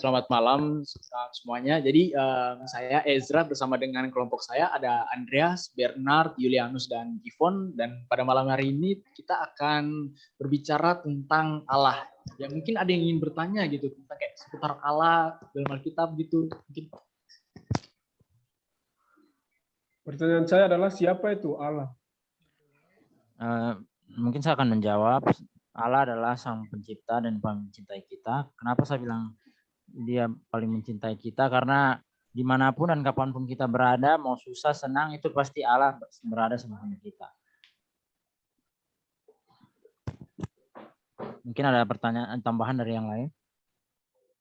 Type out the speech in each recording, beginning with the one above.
selamat malam semuanya. Jadi saya Ezra bersama dengan kelompok saya ada Andreas, Bernard, Julianus, dan Givon. Dan pada malam hari ini kita akan berbicara tentang Allah. Ya mungkin ada yang ingin bertanya gitu tentang kayak seputar Allah dalam Alkitab gitu. Mungkin. Pertanyaan saya adalah siapa itu Allah? Mungkin saya akan menjawab. Allah adalah sang pencipta dan paling mencintai kita. Kenapa saya bilang dia paling mencintai kita? Karena dimanapun dan kapanpun kita berada, mau susah, senang, itu pasti Allah berada sama kita. Mungkin ada pertanyaan tambahan dari yang lain?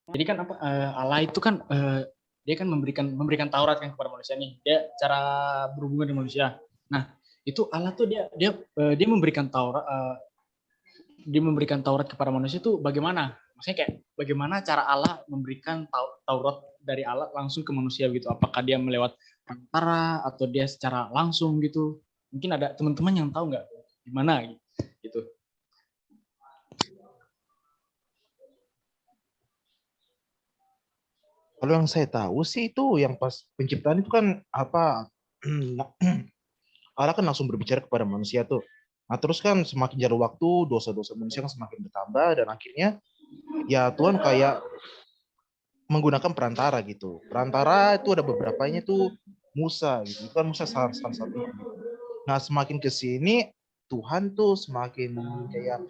Jadi kan apa Allah itu kan dia kan memberikan Taurat kan kepada manusia nih. Dia cara berhubungan dengan manusia. Nah, itu Allah tuh dia memberikan Taurat dia memberikan Taurat kepada manusia itu bagaimana? Maksudnya kayak bagaimana cara Allah memberikan Taurat dari Allah langsung ke manusia gitu? Apakah dia melewat perantara atau dia secara langsung gitu? Mungkin ada teman-teman yang tahu nggak gimana gitu? Kalau yang saya tahu sih itu yang pas penciptaan itu kan apa Allah kan langsung berbicara kepada manusia tuh. Nah terus kan semakin jalan waktu dosa-dosa manusia kan semakin bertambah dan akhirnya ya Tuhan kayak menggunakan perantara gitu. Perantara itu ada beberapanya tuh Musa gitu. Itu kan Musa salah satu. Nah semakin ke sini Tuhan tuh semakin kayak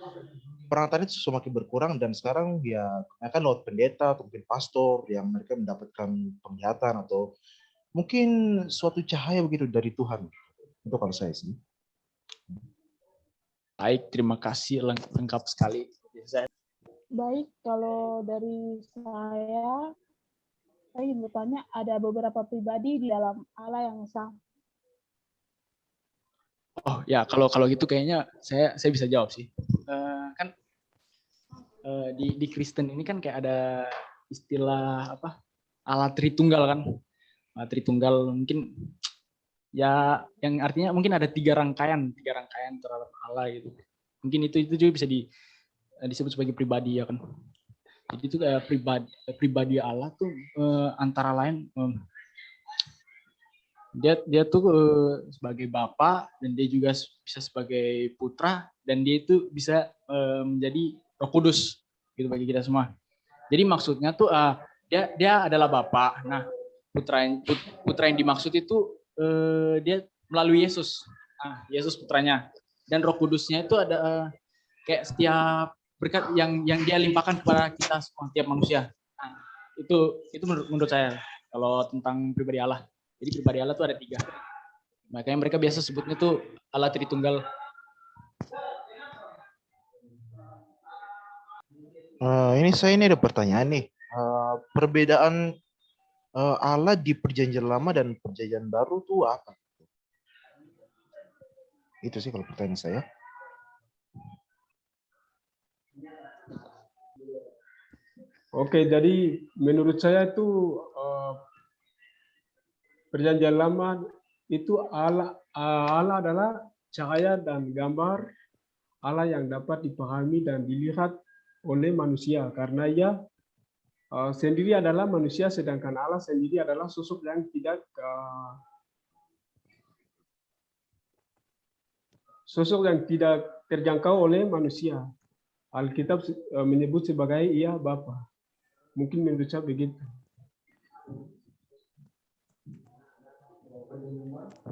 perantara itu semakin berkurang dan sekarang ya kan lewat pendeta atau mungkin pastor yang mereka mendapatkan penglihatan atau mungkin suatu cahaya begitu dari Tuhan. Itu kalau saya sih. Baik, terima kasih lengkap sekali. Baik, kalau dari saya ingin bertanya, ada beberapa pribadi di dalam Allah yang esa. Oh ya, kalau gitu kayaknya saya bisa jawab sih. Kan di Kristen ini kan kayak ada istilah apa Allah Tritunggal kan. Allah Tritunggal mungkin ya yang artinya mungkin ada tiga rangkaian terhadap Allah gitu. Mungkin itu juga bisa disebut sebagai pribadi ya kan. Jadi itu kayak pribadi Allah tuh antara lain dia tuh sebagai Bapa dan dia juga bisa sebagai putra dan dia itu bisa menjadi Roh Kudus gitu bagi kita semua. Jadi maksudnya tuh dia adalah Bapa. Nah, putra yang dimaksud itu dia melalui Yesus. Nah, Yesus putranya. Dan Roh Kudusnya itu ada kayak setiap berkat yang dia limpahkan kepada kita semua, setiap manusia. Nah, itu menurut saya kalau tentang pribadi Allah. Jadi pribadi Allah itu ada 3. Makanya mereka biasa sebutnya tuh Allah Tritunggal. Ini ada pertanyaan nih. Perbedaan Allah di Perjanjian Lama dan Perjanjian Baru tuh apa? Itu sih kalau pertanyaan saya. Oke, jadi menurut saya itu Perjanjian Lama itu Allah adalah cahaya dan gambar Allah yang dapat dipahami dan dilihat oleh manusia karena ia sendiri adalah manusia sedangkan Allah sendiri adalah sosok yang tidak terjangkau oleh manusia. Alkitab menyebut sebagai ia Bapa. Mungkin menurut saya begitu.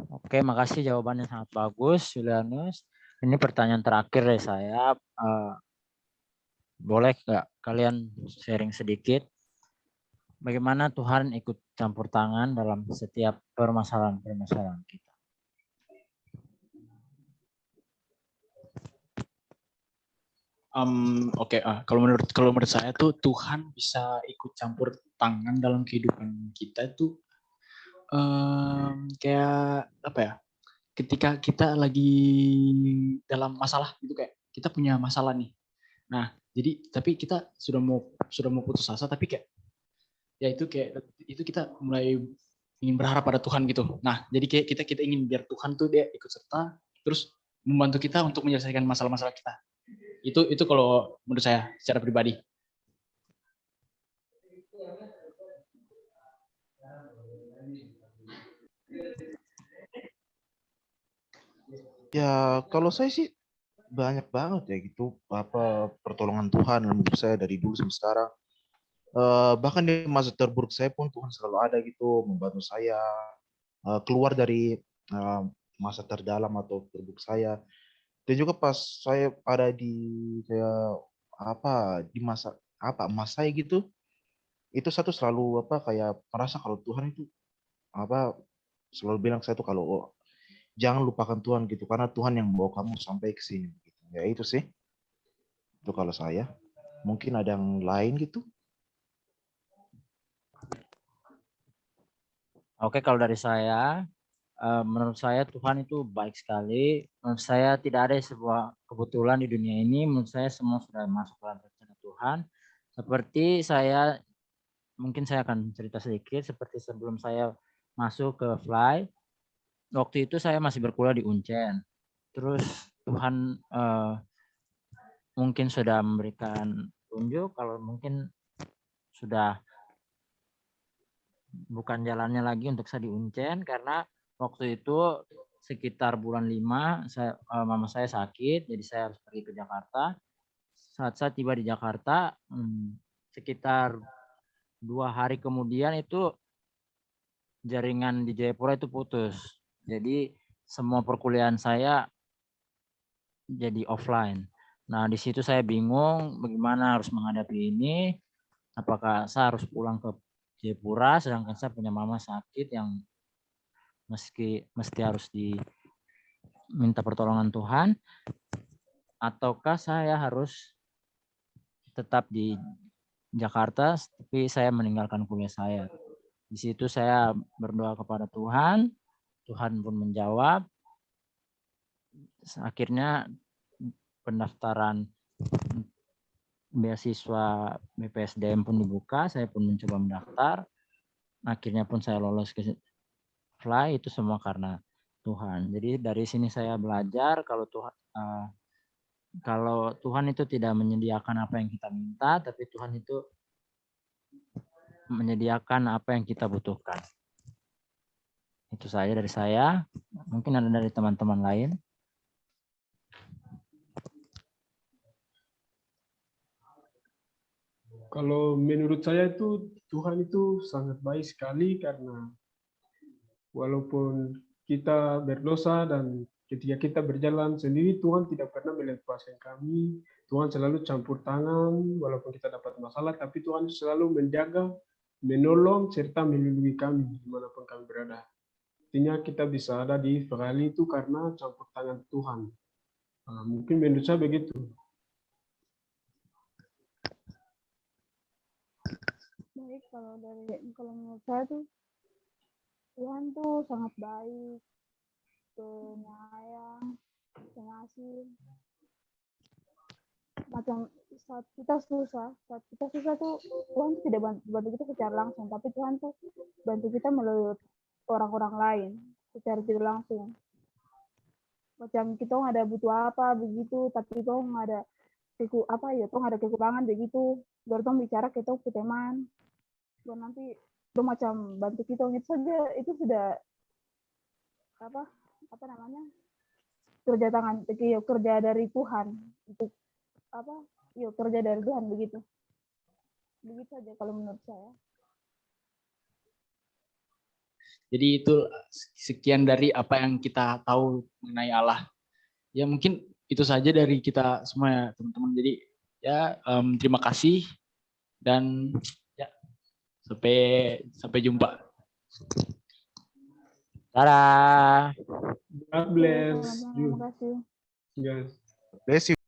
Oke, makasih jawabannya sangat bagus, Julianus. Ini pertanyaan terakhir dari saya. Boleh nggak kalian sharing sedikit? Bagaimana Tuhan ikut campur tangan dalam setiap permasalahan kita? Oke, kalau menurut saya tuh Tuhan bisa ikut campur tangan dalam kehidupan kita itu kayak apa ya? Ketika kita lagi dalam masalah gitu kayak kita punya masalah nih. Nah, jadi tapi kita sudah mau putus asa tapi kayak ya itu kita mulai ingin berharap pada Tuhan gitu. Nah, jadi kayak kita ingin biar Tuhan tuh dia ikut serta terus membantu kita untuk menyelesaikan masalah-masalah kita. Itu kalau menurut saya secara pribadi. Ya kalau saya sih banyak banget ya gitu apa pertolongan Tuhan dalam hidup saya dari dulu sampai sekarang. Bahkan di masa terburuk saya pun Tuhan selalu ada gitu membantu saya keluar dari eh, masa terdalam atau terburuk saya. Dan juga pas saya ada di kayak apa di masa apa emas saya gitu, itu satu selalu apa kayak merasa kalau Tuhan itu apa selalu bilang saya tuh kalau "Oh, jangan lupakan Tuhan gitu karena Tuhan yang bawa kamu sampai ke sini gitu." Ya itu sih. Itu kalau saya. Mungkin ada yang lain gitu. Oke, kalau dari saya, menurut saya Tuhan itu baik sekali. Menurut saya tidak ada sebuah kebetulan di dunia ini. Menurut saya semua sudah masuk dalam rencana Tuhan. Seperti saya, mungkin saya akan cerita sedikit. Seperti sebelum saya masuk ke Fly, waktu itu saya masih berkuliah di Uncen. Terus Tuhan mungkin sudah memberikan tunjuk kalau mungkin sudah bukan jalannya lagi untuk saya di Uncen, karena waktu itu sekitar bulan 5 mama saya sakit, jadi saya harus pergi ke Jakarta. Saat saya tiba di Jakarta, sekitar 2 hari kemudian itu jaringan di Jayapura itu putus. Jadi semua perkuliahan saya jadi offline. Nah, di situ saya bingung bagaimana harus menghadapi ini. Apakah saya harus pulang ke Jayapura sedangkan saya punya mama sakit yang mesti harus diminta pertolongan Tuhan, ataukah saya harus tetap di Jakarta tapi saya meninggalkan kuliah saya. Di situ saya berdoa kepada Tuhan, Tuhan pun menjawab. Akhirnya pendaftaran beasiswa BPSDM pun dibuka, saya pun mencoba mendaftar. Akhirnya pun saya lolos ke Fly, itu semua karena Tuhan. Jadi dari sini saya belajar kalau Tuhan itu tidak menyediakan apa yang kita minta, tapi Tuhan itu menyediakan apa yang kita butuhkan. Itu saja dari saya. Mungkin ada dari teman-teman lain. Kalau menurut saya itu Tuhan itu sangat baik sekali karena walaupun kita berdosa dan ketika kita berjalan sendiri, Tuhan tidak pernah melepaskan kami. Tuhan selalu campur tangan, walaupun kita dapat masalah, tapi Tuhan selalu menjaga, menolong, serta melindungi kami dimanapun kami berada. Artinya kita bisa ada di Ferali itu karena campur tangan Tuhan. Nah, mungkin menurut saya begitu. Baik, kalau menurut saya tuh Tuhan tuh sangat baik, penyayang, pengasih. Macam saat kita susah tuh Tuhan tidak bantu kita secara langsung, tapi Tuhan tuh bantu kita melalui orang-orang lain secara tidak langsung. Macam kita ada butuh apa begitu, tapi kita ada ada kekurangan begitu, baru tong bicara kita ke teman, dan nanti itu macam bantu kita itu saja, itu sudah apa namanya kerja dari Tuhan untuk kerja dari Tuhan begitu saja kalau menurut saya. Jadi itu sekian dari apa yang kita tahu mengenai Allah. Ya mungkin itu saja dari kita semua ya teman-teman. Jadi ya terima kasih dan ya sampai jumpa. Dadah. God bless Terima you. kasih. Yes. Bless you.